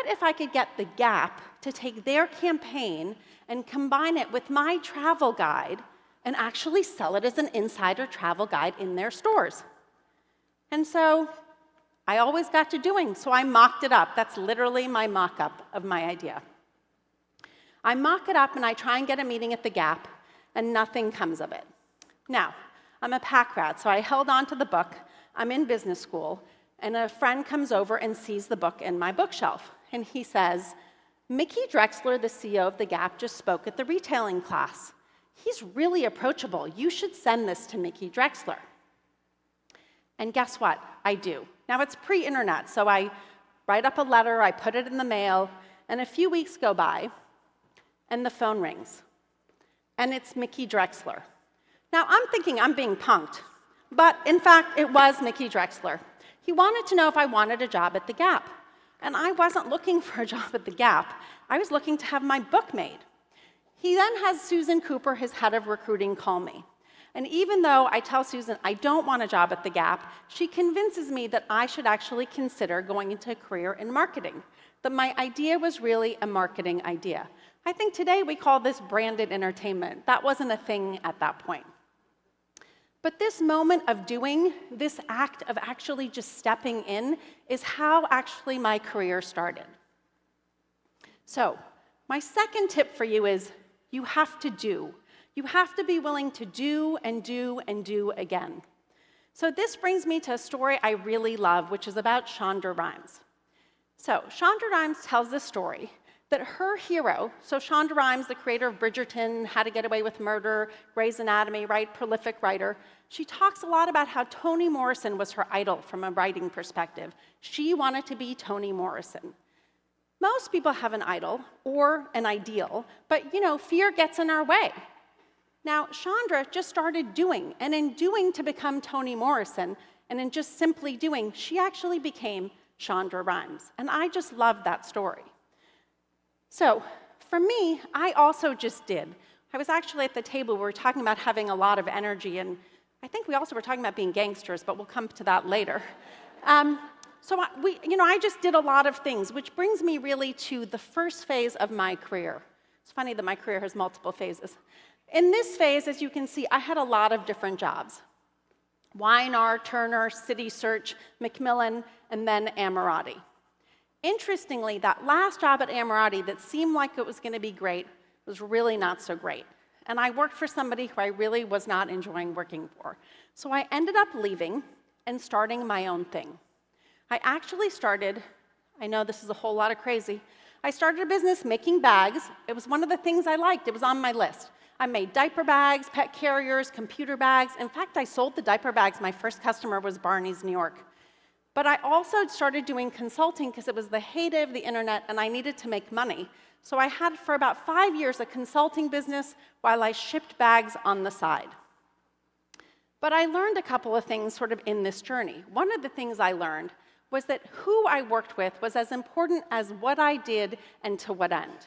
if I could get the Gap to take their campaign and combine it with my travel guide and actually sell it as an insider travel guide in their stores? And so I always got to doing, so I mocked it up. That's literally my mock-up of my idea. I mock it up and I try and get a meeting at the Gap, and nothing comes of it. Now, I'm a pack rat, so I held on to the book. I'm in business school, and a friend comes over and sees the book in my bookshelf. And he says, Mickey Drexler, the CEO of the Gap, just spoke at the retailing class. He's really approachable. You should send this to Mickey Drexler. And guess what? I do. Now, it's pre-internet, so I write up a letter, I put it in the mail, and a few weeks go by, and the phone rings. And it's Mickey Drexler. Now, I'm thinking I'm being punked, but in fact, it was Mickey Drexler. He wanted to know if I wanted a job at the Gap. And I wasn't looking for a job at the Gap. I was looking to have my book made. He then has Susan Cooper, his head of recruiting, call me. And even though I tell Susan I don't want a job at the Gap, she convinces me that I should actually consider going into a career in marketing, that my idea was really a marketing idea. I think today we call this branded entertainment. That wasn't a thing at that point. But this moment of doing, this act of actually just stepping in, is how actually my career started. So, my second tip for you is you have to do. You have to be willing to do and do and do again. So this brings me to a story I really love, which is about Shonda Rhimes. So Shonda Rhimes tells this story that her hero, so Shonda Rhimes, the creator of Bridgerton, How to Get Away with Murder, Grey's Anatomy, right, prolific writer, she talks a lot about how Toni Morrison was her idol from a writing perspective. She wanted to be Toni Morrison. Most people have an idol or an ideal, but fear gets in our way. Now, Shonda just started doing, and in doing to become Toni Morrison, and in just simply doing, she actually became Shonda Rhimes. And I just love that story. So, for me, I also just did. I was actually at the table, we were talking about having a lot of energy, and I think we also were talking about being gangsters, but we'll come to that later. I just did a lot of things, which brings me really to the first phase of my career. It's funny that my career has multiple phases. In this phase, as you can see, I had a lot of different jobs. Y&R, Turner, City Search, Macmillan, and then Ammirati. Interestingly, that last job at Ammirati that seemed like it was going to be great was really not so great. And I worked for somebody who I really was not enjoying working for. So I ended up leaving and starting my own thing. I actually started, I know this is a whole lot of crazy, I started a business making bags. It was one of the things I liked. It was on my list. I made diaper bags, pet carriers, computer bags. In fact, I sold the diaper bags. My first customer was Barney's New York. But I also started doing consulting because it was the heyday of the internet and I needed to make money. So I had, for about 5 years, a consulting business while I shipped bags on the side. But I learned a couple of things sort of in this journey. One of the things I learned was that who I worked with was as important as what I did and to what end.